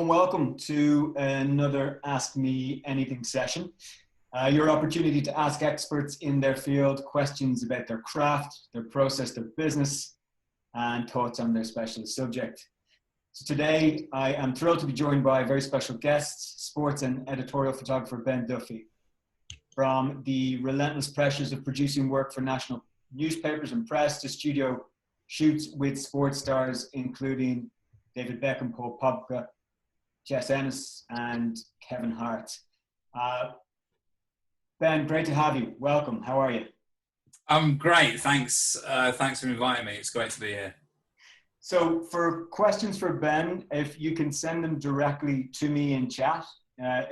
and welcome to another Ask Me Anything session. Your opportunity to ask experts in their field questions about their craft, their process, their business, and thoughts on their specialist subject. So today, I am thrilled to be joined by a very special guest, sports and editorial photographer Ben Duffy. From the relentless pressures of producing work for national newspapers and press to studio shoots with sports stars, including David Beckham, Paul Pogba, Jess Ennis, and Kevin Hart. Ben, great to have you. Welcome. How are you? I'm great. Thanks. Thanks for inviting me. It's great to be here. So for questions for Ben, if you can send them directly to me in chat,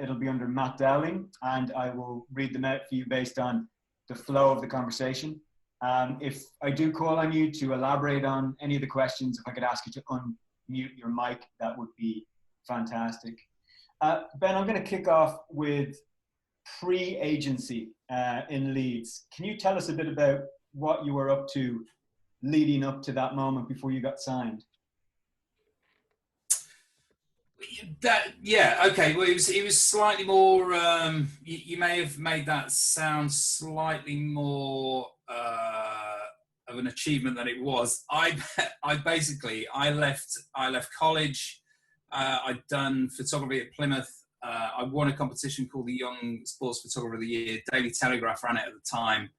it'll be under Matt Dowling, and I will read them out for you based on the flow of the conversation. If I do call on you to elaborate on any of the questions, if I could ask you to unmute your mic, that would be fantastic. Ben, I'm going to kick off with pre-agency in Leeds. Can you tell us a bit about what you were up to leading up to that moment before you got signed? Okay. Well, it was slightly more. You may have made that sound slightly more of an achievement than it was. I left college. I'd done photography at Plymouth. I won a competition called the Young Sports Photographer of the Year. Daily Telegraph ran it at the time.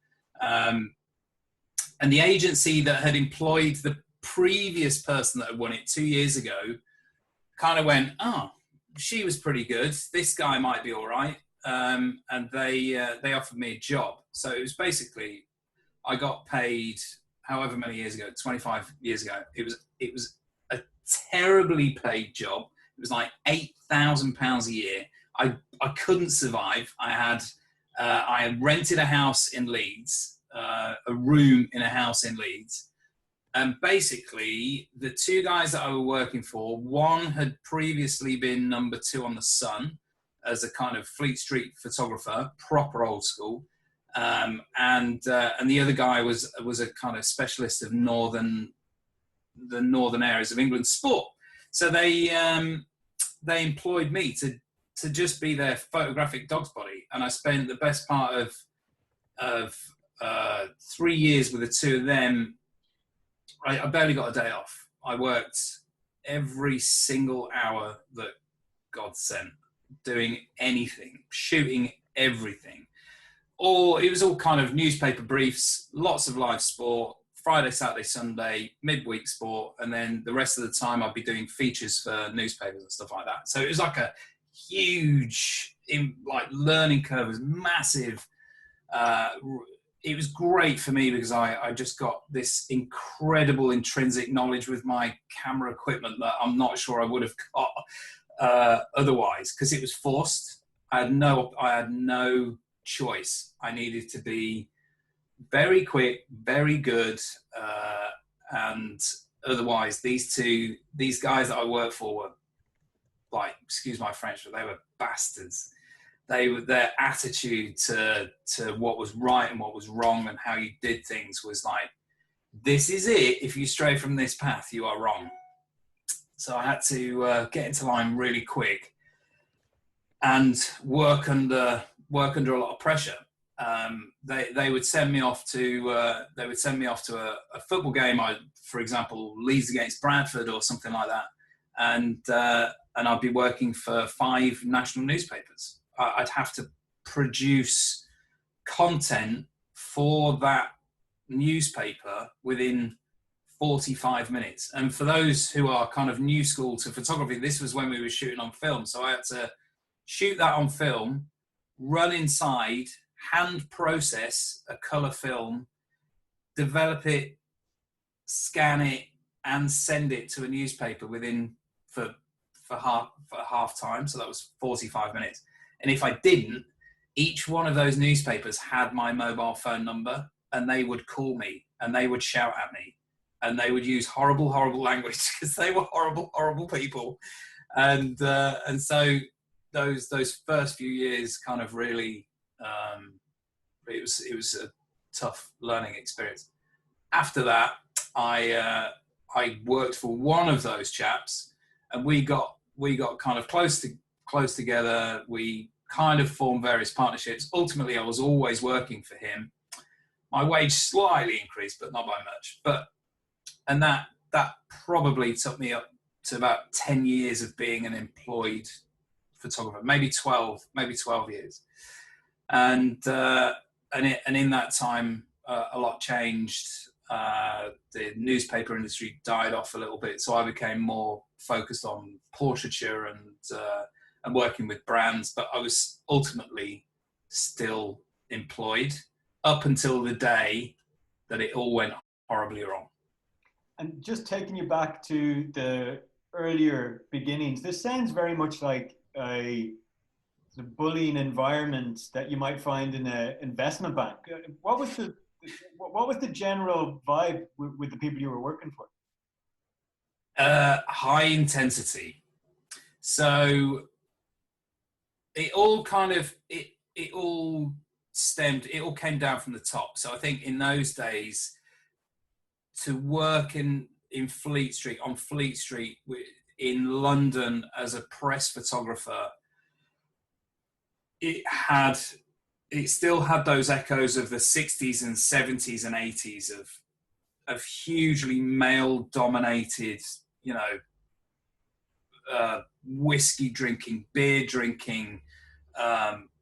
And the agency that had employed the previous person that had won it 2 years ago kind of went, oh, she was pretty good. This guy might be all right. And they offered me a job. So it was basically, I got paid however many years ago, 25 years ago. It was a terribly paid job. It was like £8,000 a year. I couldn't survive. I had rented a house in Leeds, a room in a house in Leeds. And basically, the two guys that I were working for, one had previously been number 2 on The Sun as a kind of Fleet Street photographer, proper old school. And the other guy was a kind of specialist of the northern areas of England sport. So they employed me to just be their photographic dog's body, and I spent the best part of 3 years with the two of them. I barely got a day off. I worked every single hour that God sent, doing anything, shooting everything. Or it was all kind of newspaper briefs, lots of live sport, Friday, Saturday, Sunday, midweek sport, and then the rest of the time I'd be doing features for newspapers and stuff like that. So it was like a huge, learning curve. It was massive. It was great for me because I just got this incredible intrinsic knowledge with my camera equipment that I'm not sure I would have got otherwise, because it was forced. I had no choice. I needed to be very quick, very good, and otherwise these guys that I worked for were like, excuse my French, but they were bastards. Their attitude to what was right and what was wrong and how you did things was like, this is it. If you stray from this path, you are wrong. So I had to get into line really quick and work under a lot of pressure. They would send me off to a football game. For example, Leeds against Bradford or something like that, and I'd be working for 5 national newspapers. I'd have to produce content for that newspaper within 45 minutes. And for those who are kind of new school to photography, this was when we were shooting on film. So I had to shoot that on film, run inside, hand process a color film, develop it, scan it, and send it to a newspaper for half time. So that was 45 minutes. And if I didn't, each one of those newspapers had my mobile phone number, and they would call me and they would shout at me and they would use horrible language because they were horrible people. And so those first few years kind of really, it was a tough learning experience. After that, I worked for one of those chaps, and we got we got kind of close together. We kind of formed various partnerships. Ultimately, I was always working for him. My wage slightly increased, but not by much. And that probably took me up to about 10 years of being an employed photographer, maybe 12 years. And in that time, a lot changed. The newspaper industry died off a little bit, so I became more focused on portraiture and working with brands. But I was ultimately still employed up until the day that it all went horribly wrong. And just taking you back to the earlier beginnings, this sounds very much like the bullying environment that you might find in an investment bank. What was the general vibe with the people you were working for? High intensity. So it all came down from the top. So I think in those days, to work in Fleet Street, on Fleet Street in London as a press photographer, it still had those echoes of the 60s and 70s and 80s of hugely male dominated, whiskey drinking, beer drinking,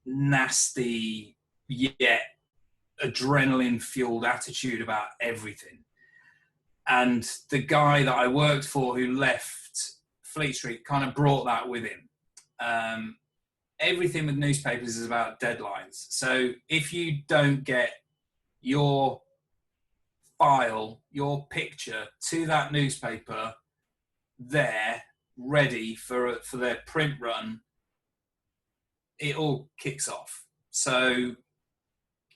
nasty yet adrenaline fueled attitude about everything. And the guy that I worked for who left Fleet Street kind of brought that with him. Everything with newspapers is about deadlines. So if you don't get your file, your picture to that newspaper there, ready for their print run, it all kicks off. So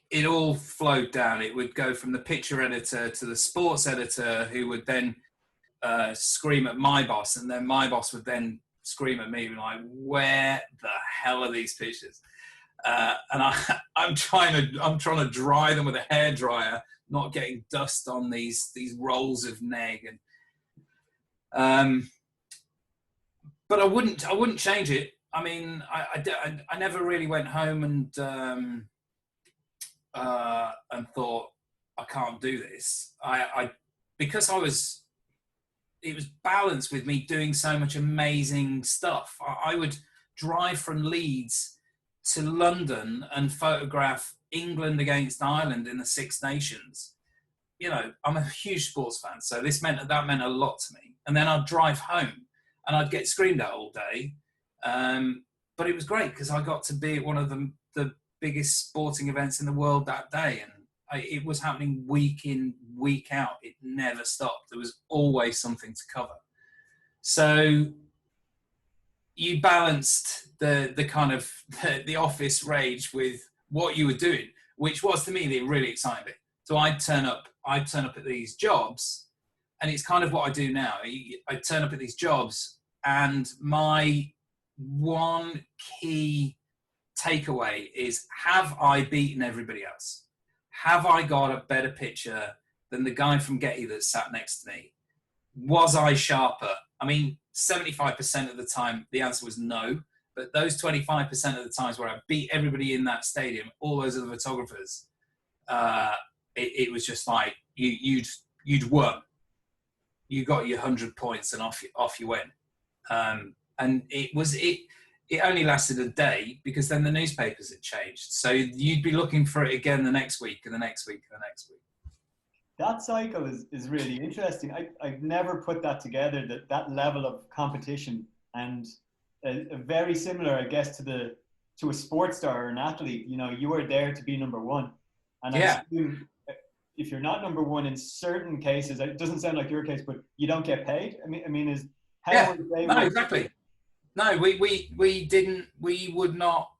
it all flowed down. It would go from the picture editor to the sports editor, who would then scream at my boss, and then my boss would then scream at me, like, "Where the hell are these pictures?" And I'm trying to dry them with a hairdryer, not getting dust on these rolls of neg, and but I wouldn't change it. I mean, I never really went home and thought, I can't do this. Because it was balanced with me doing so much amazing stuff. I would drive from Leeds to London and photograph England against Ireland in the Six Nations. I'm a huge sports fan, so that meant a lot to me. And then I'd drive home and I'd get screamed at all day. But it was great because I got to be at one of the biggest sporting events in the world that day. And it was happening week in, week out. It never stopped. There was always something to cover. So you balanced the kind of the office rage with what you were doing, which was to me the really exciting bit. So I'd turn up at these jobs, and it's kind of what I do now. I turn up at these jobs, and my one key takeaway is, have I beaten everybody else? Have I got a better picture than the guy from Getty that sat next to me? Was I sharper? I mean, 75% of the time, the answer was no. But those 25% of the times where I beat everybody in that stadium, all those other photographers, it was just like, you'd won. You got your 100 points and off you went. And it only lasted a day, because then the newspapers had changed. So you'd be looking for it again the next week and the next week and the next week. That cycle is really interesting. I've never put that together, that level of competition, and a very similar, I guess, to a sports star or an athlete. You are there to be number one. And yeah. I assume if you're not number one in certain cases, it doesn't sound like your case, but you don't get paid. I mean, is how yeah. they No, exactly. No, we would not.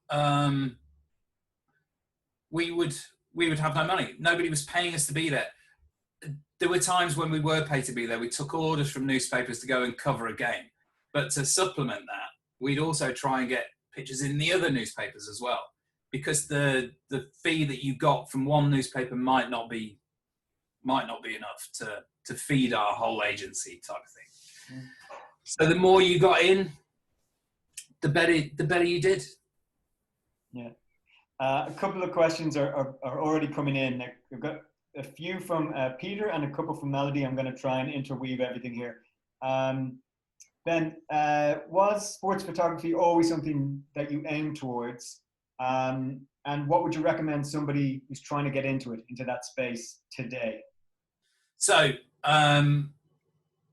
We would have no money. Nobody was paying us to be there. There were times when we were paid to be there. We took orders from newspapers to go and cover a game, but to supplement that, we'd also try and get pictures in the other newspapers as well, because the fee that you got from one newspaper might not be enough to feed our whole agency type of thing. So the more you got in, the better you did. Yeah. A couple of questions are already coming in. We've got a few from Peter and a couple from Melody. I'm going to try and interweave everything here. Ben, was sports photography always something that you aimed towards? And what would you recommend somebody who's trying to get into that space today? So,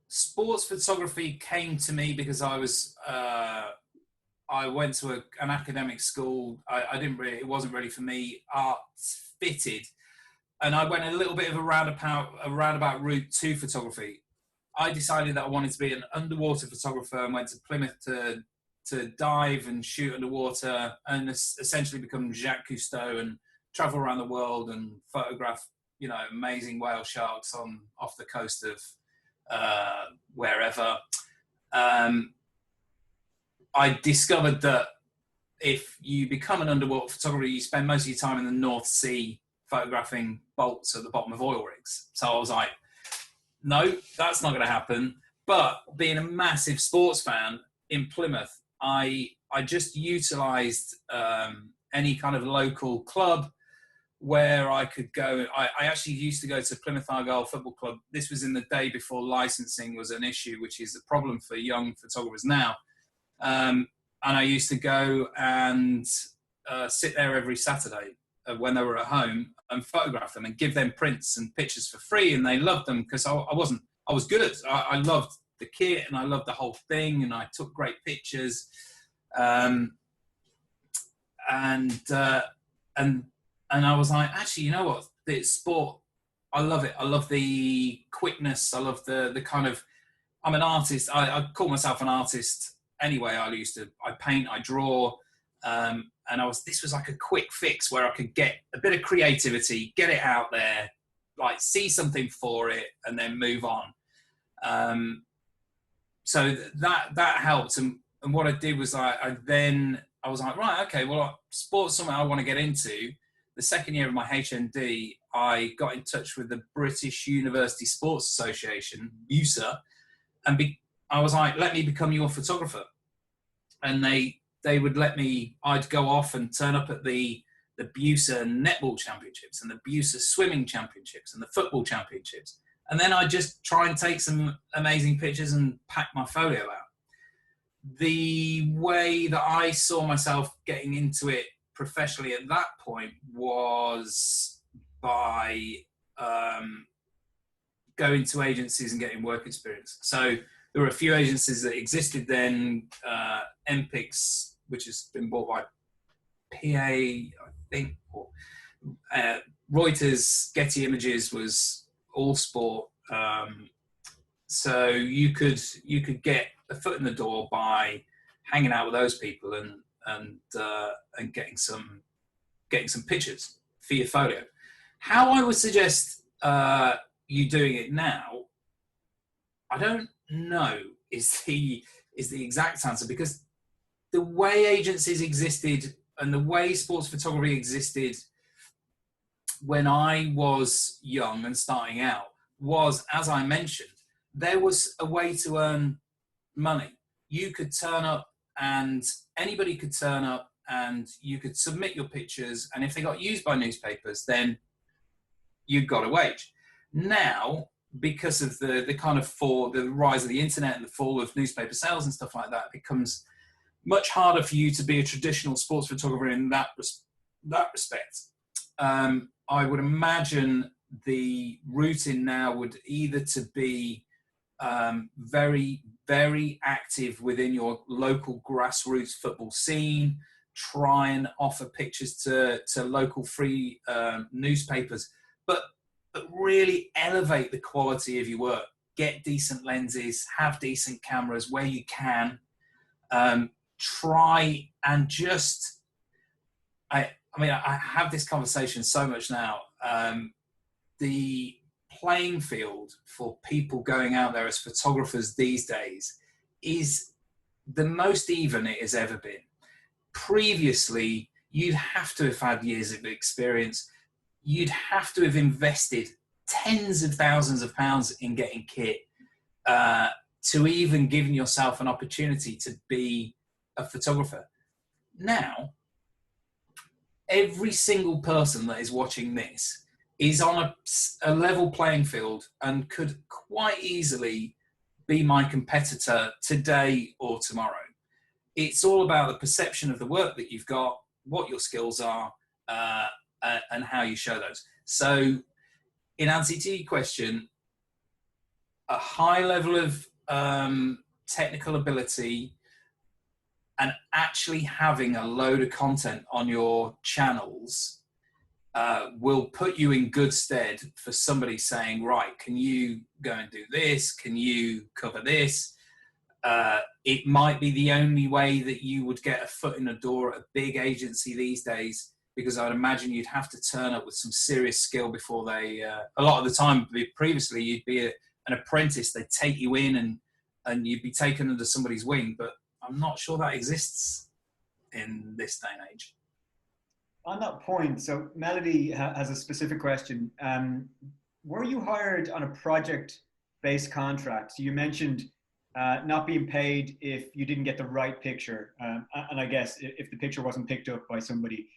sports photography came to me because I went to an academic school. It wasn't really for me. Art fitted, and I went a little bit of a roundabout route to photography. I decided that I wanted to be an underwater photographer and went to Plymouth to dive and shoot underwater and essentially become Jacques Cousteau and travel around the world and photograph, amazing whale sharks off the coast of wherever. I discovered that if you become an underwater photographer, you spend most of your time in the North Sea photographing bolts at the bottom of oil rigs. So I was like, no, that's not going to happen. But being a massive sports fan in Plymouth, I just utilised any kind of local club where I could go. I actually used to go to Plymouth Argyle Football Club. This was in the day before licensing was an issue, which is a problem for young photographers now. And I used to go and sit there every Saturday when they were at home and photograph them and give them prints and pictures for free. And they loved them because I was good. I loved the kit and I loved the whole thing. And I took great pictures. And I was like, actually, you know what? It's sport. I love it. I love the quickness. I love the kind of, I'm an artist. I call myself an artist anyway. I paint, I draw. And this was like a quick fix where I could get a bit of creativity, get it out there, like see something for it and then move on. So that helped. And what I did was I was like, right, okay, well, sports is something I want to get into. The second year of my HND, I got in touch with the British University Sports Association, BUSA, and I was like, let me become your photographer. And they would let me, I'd go off and turn up at the BUSA netball championships and the BUSA swimming championships and the football championships. And then I'd just try and take some amazing pictures and pack my folio out. The way that I saw myself getting into it professionally at that point was by going to agencies and getting work experience. So there were a few agencies that existed then, MPIX, which has been bought by PA, I think, or Reuters, Getty Images was all sport. So you could get a foot in the door by hanging out with those people and getting some pictures for your folio. How I would suggest you doing it now, I don't know is the exact answer, because the way agencies existed and the way sports photography existed when I was young and starting out was, as I mentioned, there was a way to earn money. You could turn up and anybody could turn up and you could submit your pictures, and if they got used by newspapers, then you got a wage. Now, because of the kind of the rise of the internet and the fall of newspaper sales and stuff like that, it becomes much harder for you to be a traditional sports photographer in that respect. I would imagine the route in now would either to be very, very active within your local grassroots football scene, try and offer pictures to local free newspapers, but really elevate the quality of your work. Get decent lenses, have decent cameras where you can. Try and just, I have this conversation so much now. The playing field for people going out there as photographers these days is the most even it has ever been. Previously, you'd have to have had years of experience. You'd have to have invested tens of thousands of pounds in getting kit to even giving yourself an opportunity to be a photographer. Now, every single person that is watching this is on a level playing field and could quite easily be my competitor today or tomorrow. It's all about the perception of the work that you've got, what your skills are, and how you show those. So, in answer to your question, a high level of technical ability and actually having a load of content on your channels will put you in good stead for somebody saying, right, can you go and do this? Can you cover this? It might be the only way that you would get a foot in the door at a big agency these days, because I'd imagine you'd have to turn up with some serious skill before they, a lot of the time previously, you'd be an apprentice, they'd take you in and you'd be taken under somebody's wing, but I'm not sure that exists in this day and age. On that point, so Melody has a specific question. Were you hired on a project-based contract? So you mentioned not being paid if you didn't get the right picture. And I guess if the picture wasn't picked up by somebody.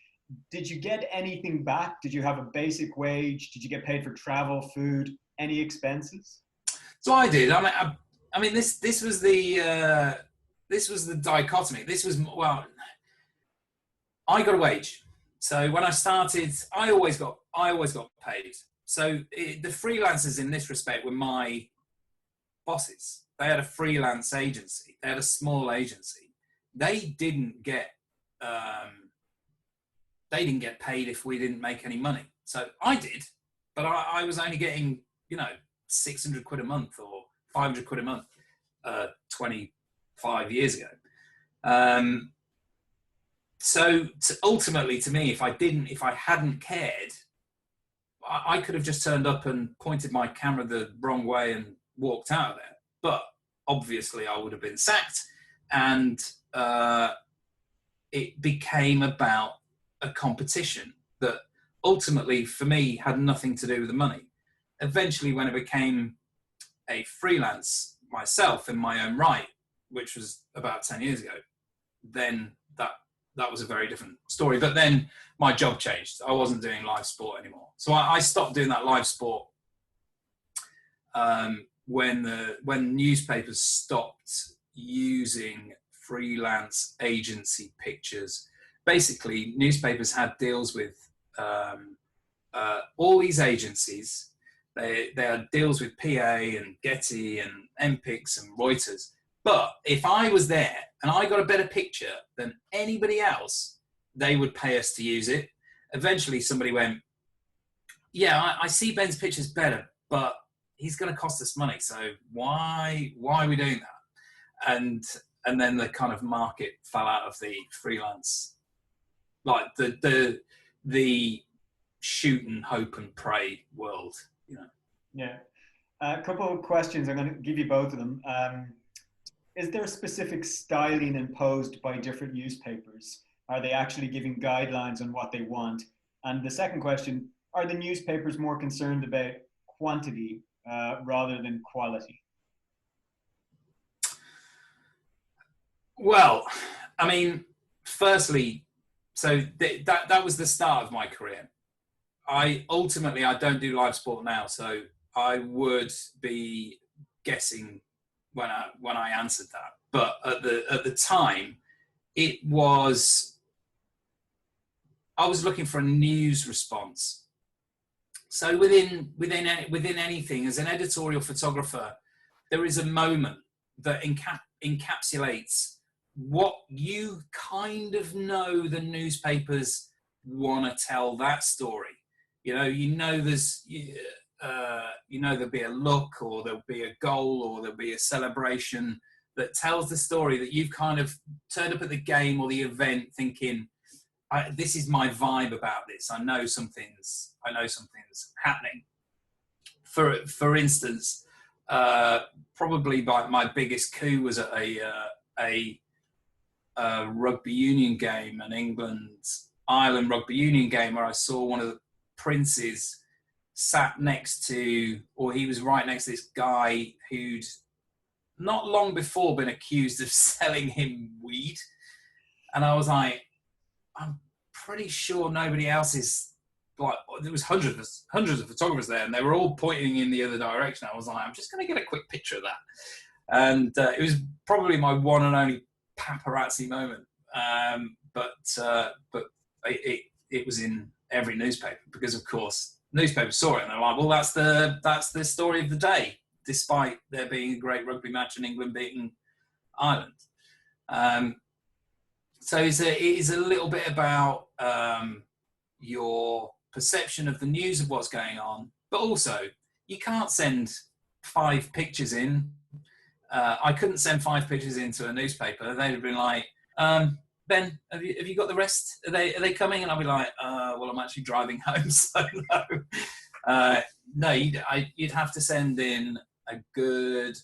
Did you get anything back? Did you have a basic wage? Did you get paid for travel, food, any expenses? So I did. I mean, this was the dichotomy. This was, well, I got a wage. So when I started, I always got paid. So the freelancers in this respect were my bosses. They had a freelance agency. They had a small agency. They didn't get paid if we didn't make any money. So I did, but I was only getting, 600 quid a month or 500 quid a month 25 years ago. So ultimately, to me, if I hadn't cared, I could have just turned up and pointed my camera the wrong way and walked out of there. But obviously, I would have been sacked, and it became about a competition that ultimately, for me, had nothing to do with the money. Eventually, when I became a freelance myself in my own right, which was about 10 years ago, then that was a very different story. But then my job changed. I wasn't doing live sport anymore. So I stopped doing that live sport when newspapers stopped using freelance agency pictures. Basically, newspapers had deals with all these agencies. They had deals with PA and Getty and MPix and Reuters. But if I was there and I got a better picture than anybody else, they would pay us to use it. Eventually, somebody went, yeah, I see Ben's picture's better, but he's going to cost us money. So why are we doing that? And then the kind of market fell out of the freelance, like the shoot and hope and pray world, Yeah. A couple of questions. I'm going to give you both of them. Is there a specific styling imposed by different newspapers? Are they actually giving guidelines on what they want? And the second question, are the newspapers more concerned about quantity rather than quality? Well, I mean, firstly, so that was the start of my career. I don't do live sport now, so I would be guessing when I answered that. But at the time, I was looking for a news response. So within anything, as an editorial photographer, there is a moment that encapsulates what you kind of know the newspapers want to tell that story. There'll be a look, or there'll be a goal, or there'll be a celebration that tells the story that you've kind of turned up at the game or the event thinking, this is my vibe about this. I know something's happening. For instance, probably my biggest coup was at a rugby union game, an England-Ireland rugby union game, where I saw one of the princes sat next to, or he was right next to this guy who'd not long before been accused of selling him weed. And I was like, I'm pretty sure nobody else is, like, there was hundreds of photographers there, and they were all pointing in the other direction. I was like, I'm just going to get a quick picture of that. And it was probably my one and only paparazzi moment. But it was in every newspaper, because of course newspapers saw it and they're like, well, that's the story of the day, despite there being a great rugby match and England beating Ireland. So it is a little bit about your perception of the news of what's going on, but also you can't send 5 pictures in. I couldn't send 5 pictures into a newspaper. They'd have been like, Ben, have you got the rest? Are they coming? And I'll be like, well, I'm actually driving home, so no. No, you'd have to send in a good,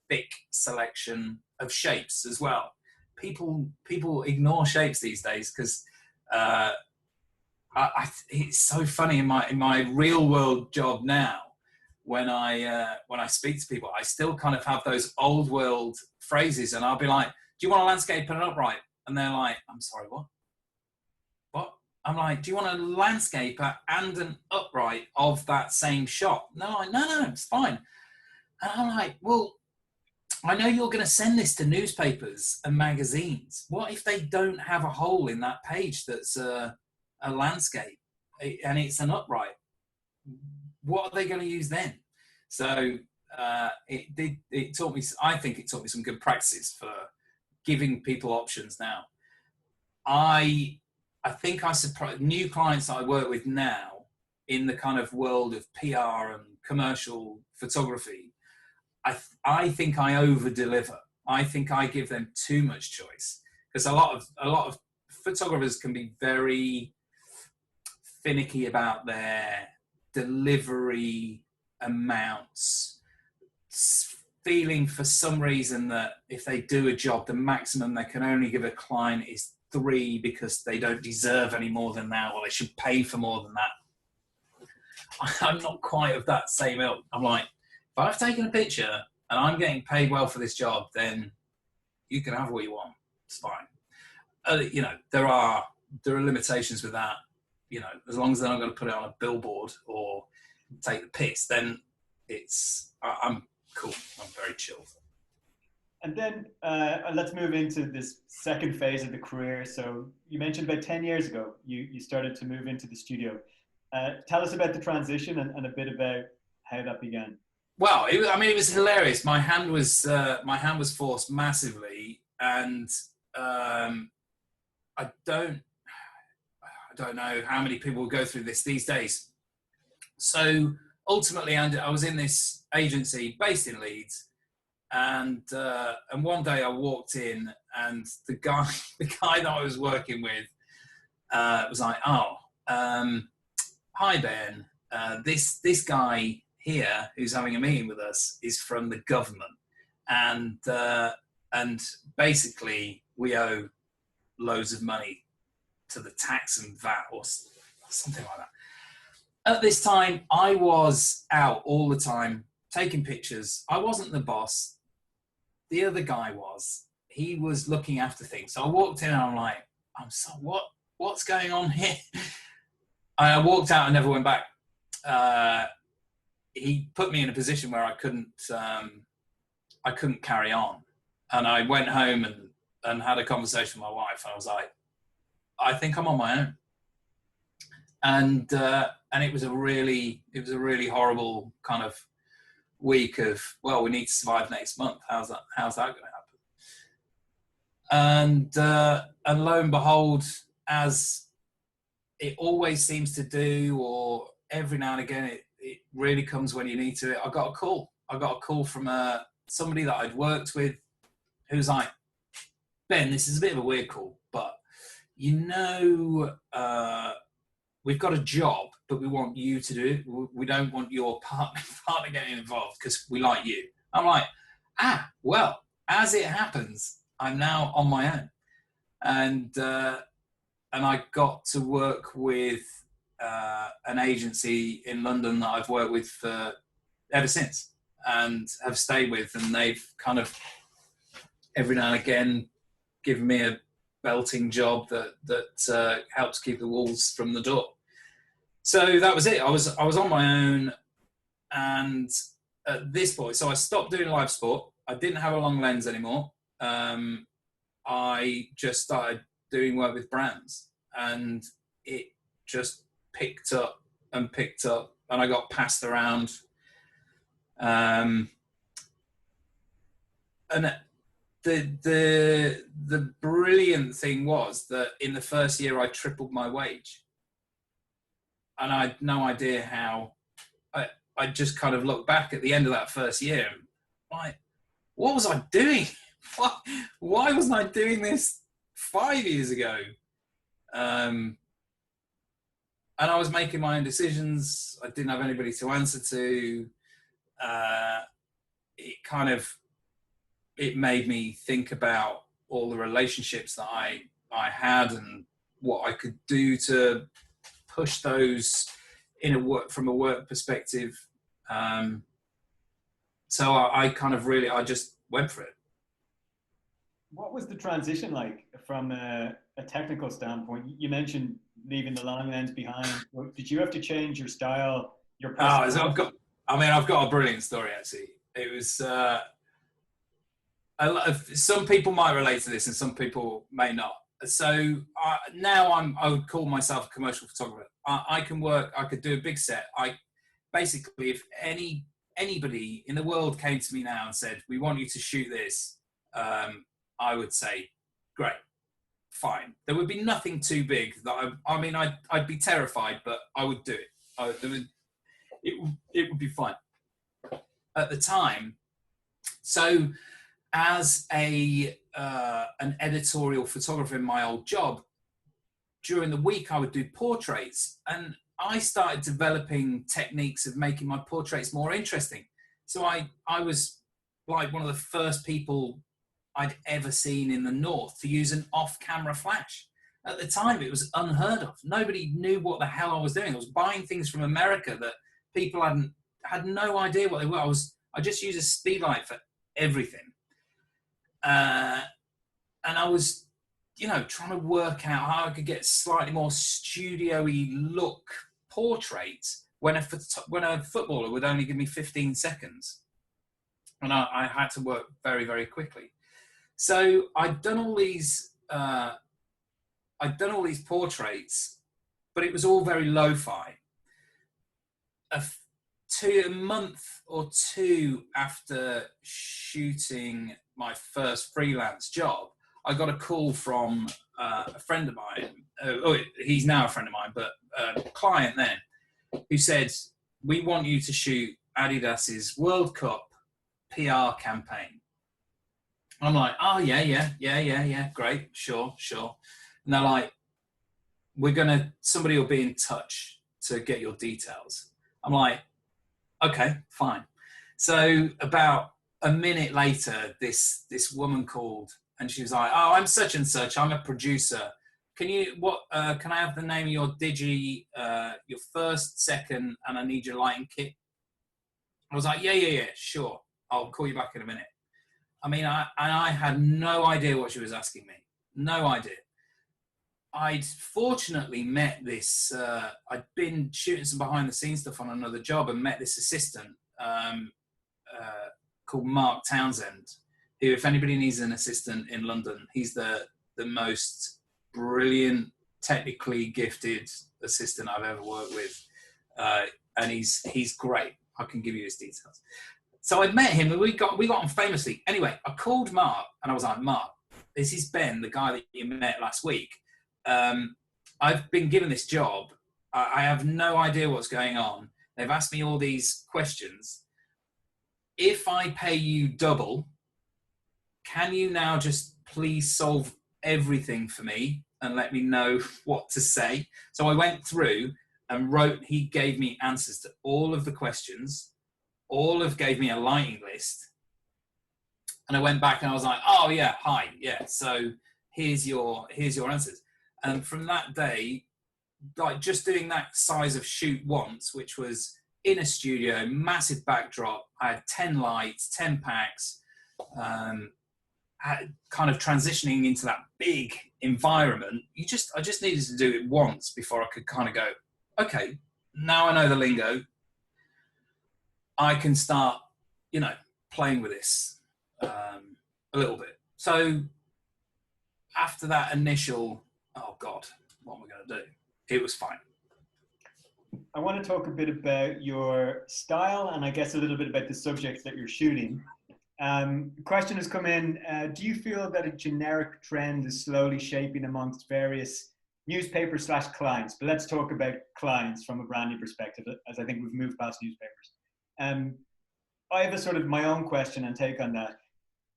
thick selection of shapes as well. People ignore shapes these days, because it's so funny in my real world job now. When I speak to people, I still kind of have those old world phrases, and I'll be like, "Do you want a landscape and an upright?" And they're like, "I'm sorry, what? What?" I'm like, "Do you want a landscaper and an upright of that same shot?" No, it's fine. And I'm like, "Well, I know you're going to send this to newspapers and magazines. What if they don't have a hole in that page that's a landscape and it's an upright? What are they going to use then?" So it taught me, I think it taught me some good practices for giving people options now. I think I surprise new clients that I work with now in the kind of world of PR and commercial photography. I think I over deliver. I think I give them too much choice, because a lot of photographers can be very finicky about their delivery amounts, feeling for some reason that if they do a job, the maximum they can only give a client is 3 because they don't deserve any more than that, or they should pay for more than that. I'm not quite of that same ilk. I'm like, if I've taken a picture and I'm getting paid well for this job, then you can have what you want. It's fine. There are limitations with that. As long as they're not going to put it on a billboard or take the piss, then I'm cool. I'm very chill. And then let's move into this second phase of the career. So you mentioned about 10 years ago, you started to move into the studio. Tell us about the transition and a bit about how that began. Well, it was hilarious. My hand was forced massively, and I don't know how many people will go through this these days. So ultimately, I was in this agency based in Leeds, and one day I walked in, and the guy that I was working with was like, "Oh, hi Ben, this guy here who's having a meeting with us is from the government, and basically we owe loads of money to the tax and VAT or something like that." At this time, I was out all the time taking pictures. I wasn't the boss. The other guy was. He was looking after things. So I walked in and I'm like, what's going on here? I walked out and never went back. He put me in a position where I couldn't carry on. And I went home and had a conversation with my wife, and I was like, I think I'm on my own. And it was a really horrible kind of week of, well, we need to survive next month. How's that going to happen? And lo and behold, as it always seems to do, or every now and again, it really comes when you need to. I got a call from somebody that I'd worked with, who was like, Ben, this is a bit of a weird call, but we've got a job, but we want you to do it. We don't want your partner getting involved because we like you. I'm like, well, as it happens, I'm now on my own. And I got to work with an agency in London that I've worked with for ever since, and have stayed with, and they've kind of every now and again given me belting job that helps keep the wolves from the door. So that was it. I was on my own, and at this point, so I stopped doing live sport. I didn't have a long lens anymore. I just started doing work with brands, and it just picked up, and I got passed around. And the brilliant thing was that in the first year I tripled my wage, and I had no idea how. I just kind of looked back at the end of that first year, and like, what was I doing? Why wasn't I doing this 5 years ago? And I was making my own decisions. I didn't have anybody to answer to. It made me think about all the relationships that I had and what I could do to push those from a work perspective. So I just went for it. What was the transition like from a technical standpoint? You mentioned leaving the long lens behind. Did you have to change your style, your personality? I've got a brilliant story actually. It was some people might relate to this and some people may not. So now I would call myself a commercial photographer. I can work. I could do a big set. Basically, if anybody in the world came to me now and said, "We want you to shoot this," I would say, "Great, fine." There would be nothing too big that I'd be terrified, but I would do it. It would be fine at the time. So, as an editorial photographer in my old job, during the week I would do portraits, and I started developing techniques of making my portraits more interesting. So I was like one of the first people I'd ever seen in the North to use an off-camera flash. At the time, it was unheard of. Nobody knew what the hell I was doing. I was buying things from America that people had no idea what they were. I just used a speed light for everything. And I was, trying to work out how I could get slightly more studio-y look portraits when a footballer would only give me 15 seconds. And I had to work very, very quickly. So I'd done all these portraits, but it was all very lo-fi. A month or two after shooting my first freelance job, I got a call from a friend of mine. He's now a friend of mine, but a client then, who said, "We want you to shoot Adidas's World Cup PR campaign." I'm like, "Oh yeah, great, sure." And they're like, "Somebody will be in touch to get your details." I'm like, "Okay, fine." So about a minute later, this woman called, and she was like, "Oh, I'm such and such. I'm a producer. Can I have the name of your digi, your first, second, and I need your lighting kit?" I was like, yeah, sure. I'll call you back in a minute. I had no idea what she was asking me. No idea. I'd fortunately met this, I'd been shooting some behind the scenes stuff on another job and met this assistant called Mark Townsend, who, if anybody needs an assistant in London, he's the most brilliant, technically gifted assistant I've ever worked with. And he's great. I can give you his details. So I met him and we got on famously. Anyway, I called Mark and I was like, "Mark, this is Ben, the guy that you met last week. I've been given this job. I have no idea what's going on. They've asked me all these questions. If I pay you double, can you now just please solve everything for me and let me know what to say?" So I went through and he gave me answers to all of the questions. Gave me a lighting list. And I went back and I was like, "Oh yeah, hi, yeah. So here's your answers." And from that day, like just doing that size of shoot once, which was in a studio, massive backdrop. I had 10 lights, 10 packs. kind of transitioning into that big environment, I just needed to do it once before I could kind of go, okay, now I know the lingo, I can start, you know, playing with this a little bit. So after that initial, oh God, what am I going to do? It was fine. I want to talk a bit about your style and I guess a little bit about the subjects that you're shooting. Question has come in, do you feel that a generic trend is slowly shaping amongst various newspapers/clients? But let's talk about clients from a branding perspective, as I think we've moved past newspapers. I have a sort of my own question and take on that.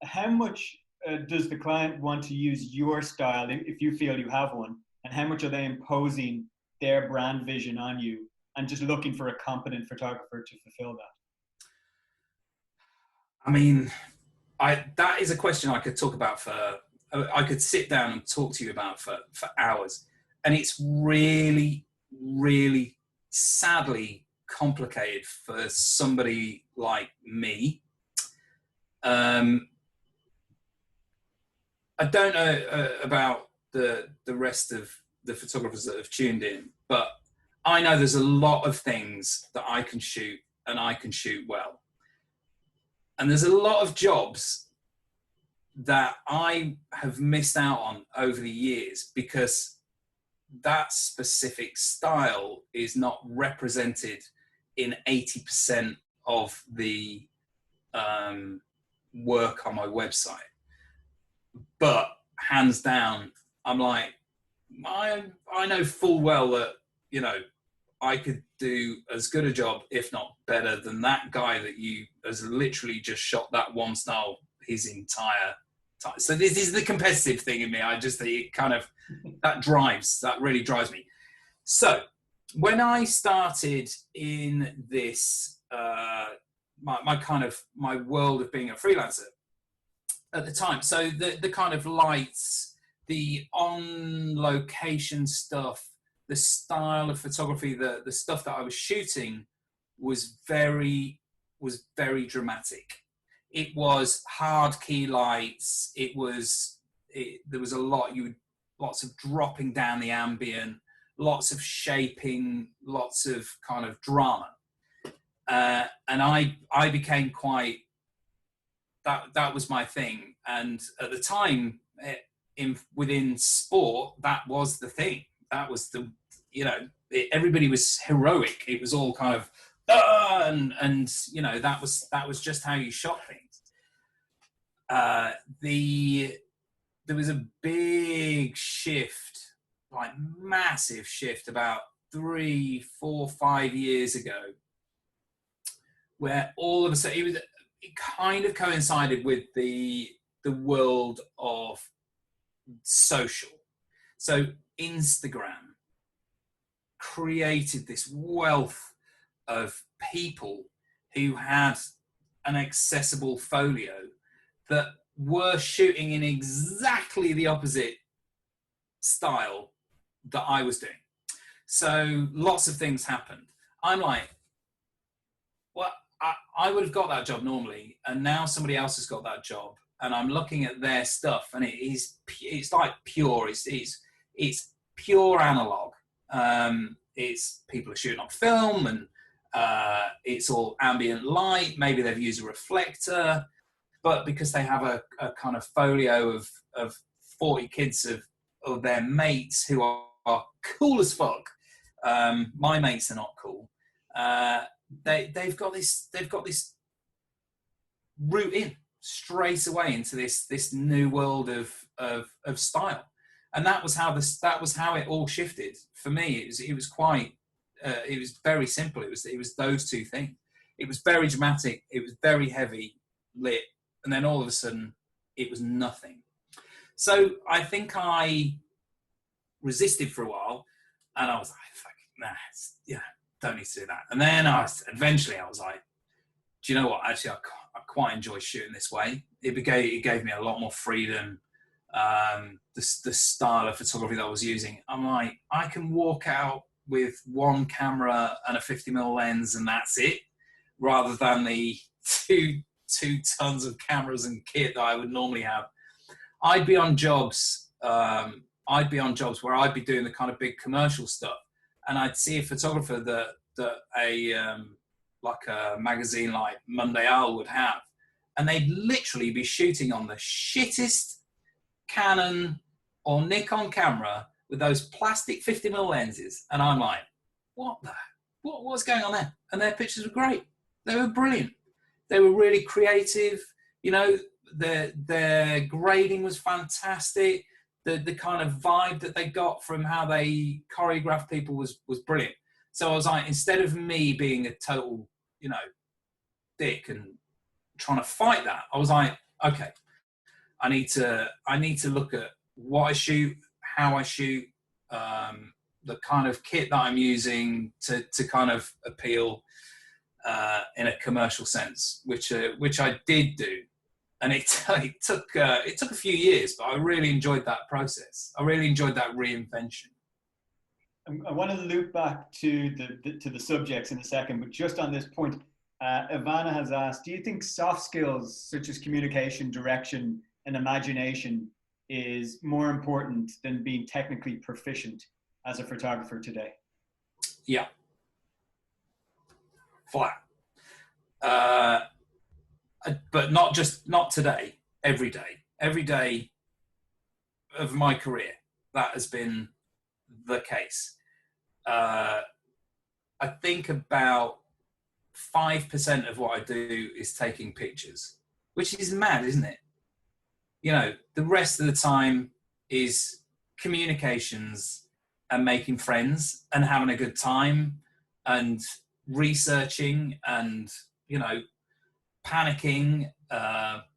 How much does the client want to use your style, if you feel you have one, and how much are they imposing their brand vision on you and just looking for a competent photographer to fulfill that? I mean, that is a question I could talk about I could sit down and talk to you about for hours. And it's really, really sadly complicated for somebody like me. I don't know about the rest of the photographers that have tuned in, but I know there's a lot of things that I can shoot and I can shoot well. And there's a lot of jobs that I have missed out on over the years because that specific style is not represented in 80% of the work on my website. But hands down, I'm like, I know full well that, you know, I could do as good a job, if not better, than that guy that you has literally just shot that one style his entire time. So this is the competitive thing in me. I just think it kind of, that really drives me. So when I started in this, my world of being a freelancer at the time, so the kind of lights, the on location stuff, the style of photography, the stuff that I was shooting was very dramatic. It was hard key lights. There was a lot, lots of dropping down the ambient, lots of shaping, lots of kind of drama. And I became quite, that was my thing. And at the time, within sport, that was the thing. That was the, you know, everybody was heroic. It was all kind of, and you know, that was just how you shot things. There was a big shift, like massive shift, about 3, 4, 5 years ago, where all of a sudden it kind of coincided with the world of social. So Instagram created this wealth of people who had an accessible folio that were shooting in exactly the opposite style that I was doing. So lots of things happened. I'm like, well, I would have got that job normally, and now somebody else has got that job, and I'm looking at their stuff, and it's like pure. It's pure analog. It's people are shooting on film, and it's all ambient light. Maybe they've used a reflector, but because they have a kind of folio of 40 kids of their mates who are cool as fuck. My mates are not cool. They've got this route in straight away into this new world of style, and that was how it all shifted for me. It was quite it was very simple. It was those two things. It was very dramatic. It was very heavy lit, and then all of a sudden it was nothing. So I think I resisted for a while, and I was like, fuck, nah, don't need to do that. And then eventually I was like, do you know what? Actually, I quite enjoy shooting this way. It gave me a lot more freedom. The style of photography that I was using, I'm like, I can walk out with one camera and a 50mm lens and that's it, rather than the two tons of cameras and kit that I would normally have. I'd be on jobs. Where I'd be doing the kind of big commercial stuff, and I'd see a photographer that like a magazine like Monday Owl would have, and they'd literally be shooting on the shittest Canon or Nikon camera with those plastic 50mm lenses, and I'm like, what's going on there? And their pictures were great. They were brilliant. They were really creative. You know, their grading was fantastic. The kind of vibe that they got from how they choreographed people was brilliant. So I was like, instead of me being a total, you know, dick and trying to fight that, I was like, okay, I need to look at what I shoot, how I shoot, the kind of kit that I'm using to kind of appeal in a commercial sense, which I did do. And it took a few years, but I really enjoyed that process. I really enjoyed that reinvention. I want to loop back to the subjects in a second, but just on this point, Ivana has asked, do you think soft skills such as communication, direction, and imagination is more important than being technically proficient as a photographer today? Yeah. Flat. But not today, every day of my career, that has been the case. I think about 5% of what I do is taking pictures, which is mad, isn't it? You know, the rest of the time is communications and making friends and having a good time and researching and, you know, panicking,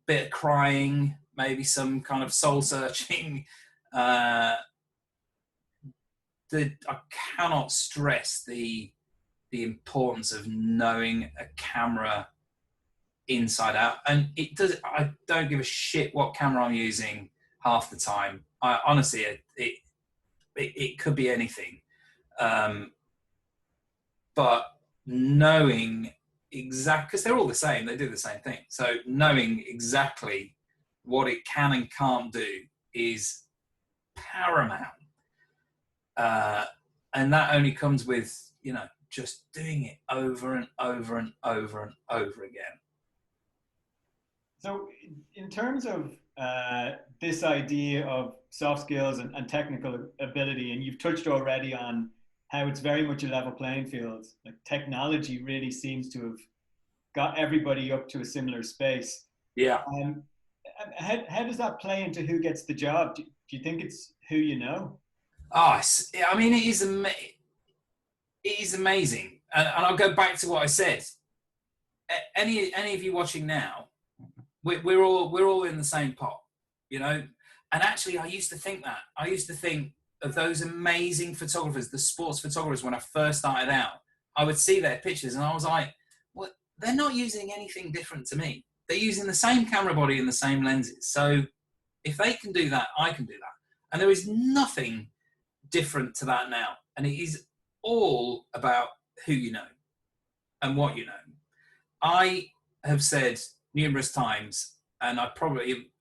bit of crying, maybe some kind of soul searching. I cannot stress the importance of knowing a camera inside out, and I don't give a shit what camera I'm using half the time. I honestly, it could be anything, but knowing exactly, because they're all the same, they do the same thing. So knowing exactly what it can and can't do is paramount, and that only comes with, you know, just doing it over and over and over and over again. So in terms of this idea of soft skills and technical ability, and you've touched already on how it's very much a level playing field, like technology really seems to have got everybody up to a similar space. Yeah. How does that play into who gets the job? Do you think it's who you know? Oh, I mean, it is amazing. And I'll go back to what I said. Any of you watching now, we're all in the same pot, you know? And actually, I used to think that. I used to think of those amazing photographers, the sports photographers, when I first started out. I would see their pictures and I was like, well, they're not using anything different to me. They're using the same camera body and the same lenses. So if they can do that, I can do that. And there is nothing different to that now. And it is all about who you know and what you know. I have said numerous times, and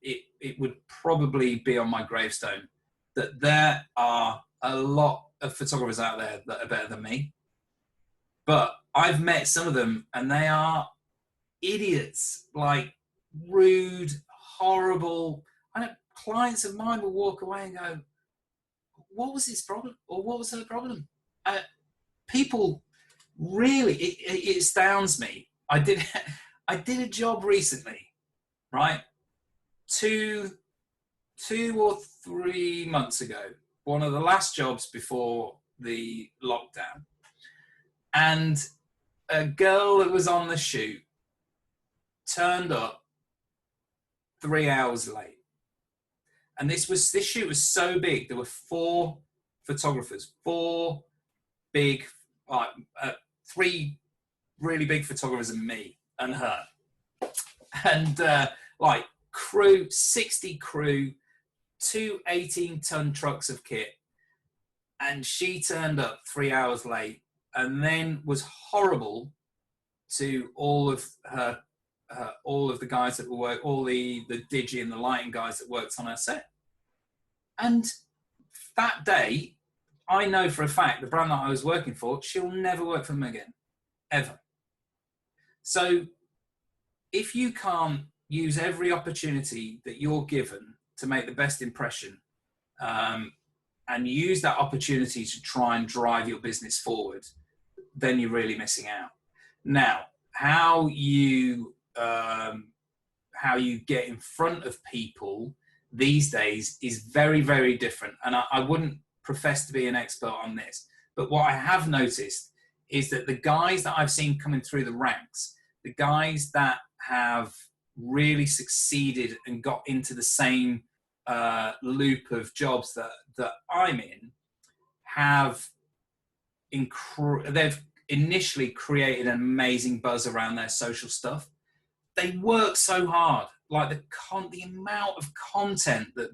it would probably be on my gravestone, that there are a lot of photographers out there that are better than me. But I've met some of them and they are idiots, like rude, horrible. Clients of mine will walk away and go, what was his problem? Or what was her problem? People really, it astounds me. I did a job recently, right? Two or 3 months ago, one of the last jobs before the lockdown. And a girl that was on the shoot turned up 3 hours late. And this shoot was so big. There were 4 photographers, 4 big, 3 really big photographers and me and her. And like crew, 60 crew, 2 18-ton trucks of kit. And she turned up 3 hours late and then was horrible to all of her all of the guys that were all the digi and the lighting guys that worked on our set. And that day, I know for a fact the brand that I was working for, she'll never work for them again, ever. So if you can't use every opportunity that you're given to make the best impression, and use that opportunity to try and drive your business forward, then you're really missing out. Now, how you get in front of people these days is very, very different. And I wouldn't profess to be an expert on this, but what I have noticed is that the guys that I've seen coming through the ranks, the guys that have really succeeded and got into the same loop of jobs that I'm in, they've initially created an amazing buzz around their social stuff. They work so hard, like the amount of content that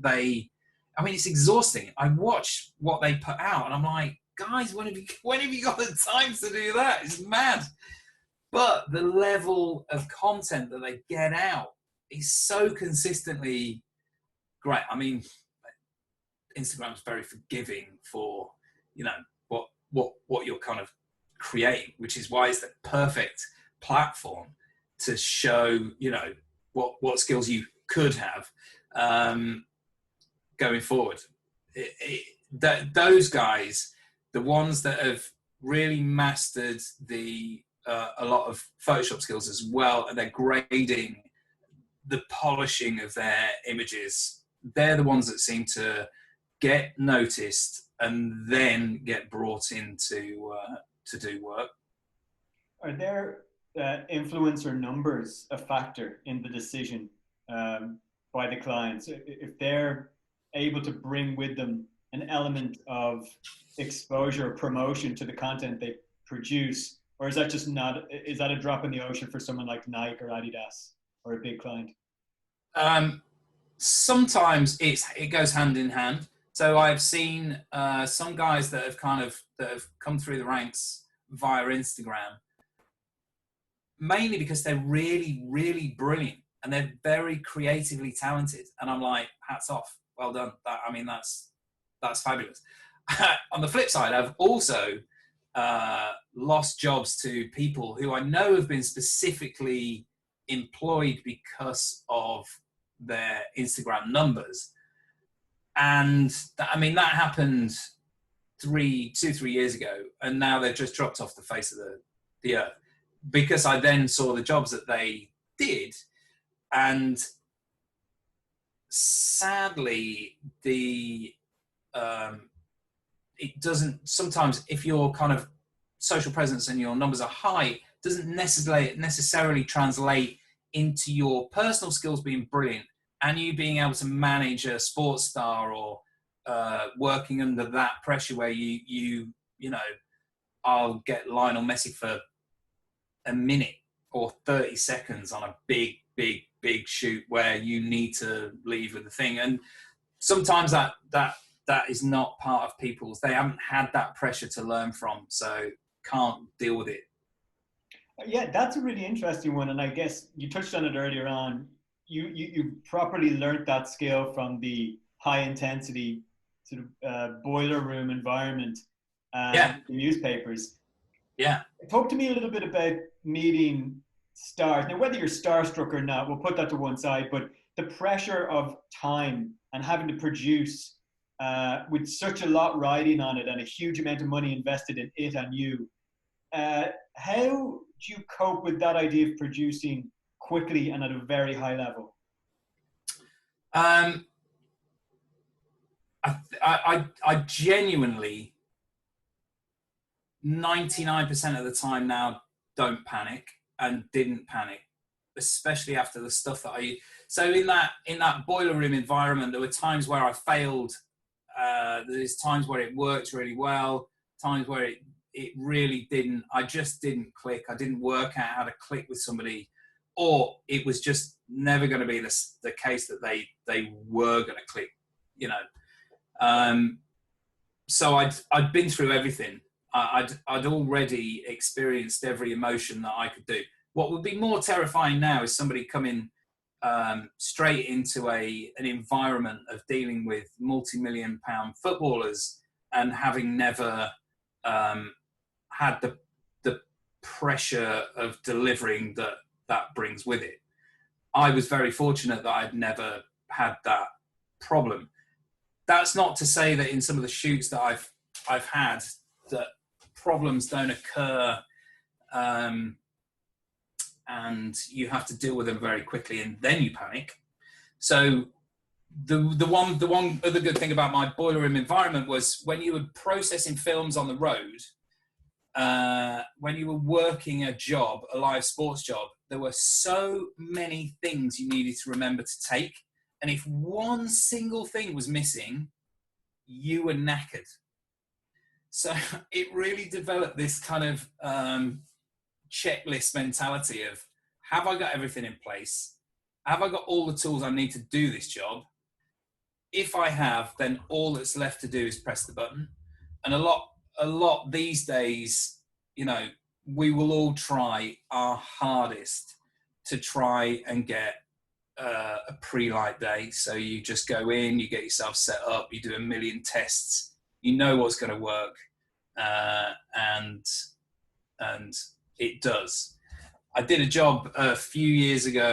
it's exhausting. I watch what they put out and I'm like, guys, when have you got the time to do that? It's mad. But the level of content that they get out is so consistently great. I mean, Instagram's very forgiving for, what you're kind of creating, which is why it's the perfect platform to show, what skills you could have going forward. Those guys, the ones that have really mastered a lot of Photoshop skills as well, and they're grading, the polishing of their images, they're the ones that seem to get noticed and then get brought in to do work. Are there influencer numbers a factor in the decision by the clients? If they're able to bring with them an element of exposure or promotion to the content they produce, or is that just is that a drop in the ocean for someone like Nike or Adidas or a big client? Sometimes it goes hand in hand. So I've seen some guys that have come through the ranks via Instagram, mainly because they're really, really brilliant and they're very creatively talented. And I'm like, hats off, well done. That's fabulous. On the flip side, I've also lost jobs to people who I know have been specifically employed because of their Instagram numbers. And that happened 3 years ago, and now they've just dropped off the face of the earth, because I then saw the jobs that they did, and sadly it doesn't, sometimes if your kind of social presence and your numbers are high, doesn't necessarily translate into your personal skills being brilliant and you being able to manage a sports star, or working under that pressure where I'll get Lionel Messi for a minute or 30 seconds on a big shoot where you need to leave with the thing. And sometimes that is not part of people's, they haven't had that pressure to learn from, so can't deal with it. Yeah, that's a really interesting one. And I guess you touched on it earlier on. You properly learnt that skill from the high intensity sort of boiler room environment, the newspapers. Yeah. Talk to me a little bit about meeting stars. Now, whether you're starstruck or not, we'll put that to one side, but the pressure of time and having to produce with such a lot riding on it and a huge amount of money invested in it and you, how do you cope with that idea of producing quickly and at a very high level? I genuinely 99% of the time now don't panic, and didn't panic, especially after the stuff that so in that boiler room environment, there were times where I failed. There's times where it worked really well, times where it really didn't. I just didn't click. I didn't work out how to click with somebody, or it was just never going to be the case that they were going to click, So I'd been through everything. I'd already experienced every emotion that I could do. What would be more terrifying now is somebody coming straight into an environment of dealing with multi-million-pound footballers and having never had the pressure of delivering that brings with it. I was very fortunate that I'd never had that problem. That's not to say that in some of the shoots that I've had that problems don't occur, and you have to deal with them very quickly, and then you panic. So the one other good thing about my boiler room environment was when you were processing films on the road, when you were working a job, a live sports job, there were so many things you needed to remember to take. And if one single thing was missing, you were knackered. So it really developed this kind of checklist mentality of, have I got everything in place? Have I got all the tools I need to do this job? If I have, then all that's left to do is press the button. And a lot these days, you know, we will all try our hardest to try and get a pre-light day. So you just go in, you get yourself set up, you do a million tests, you know what's going to work, and it does. I did a job a few years ago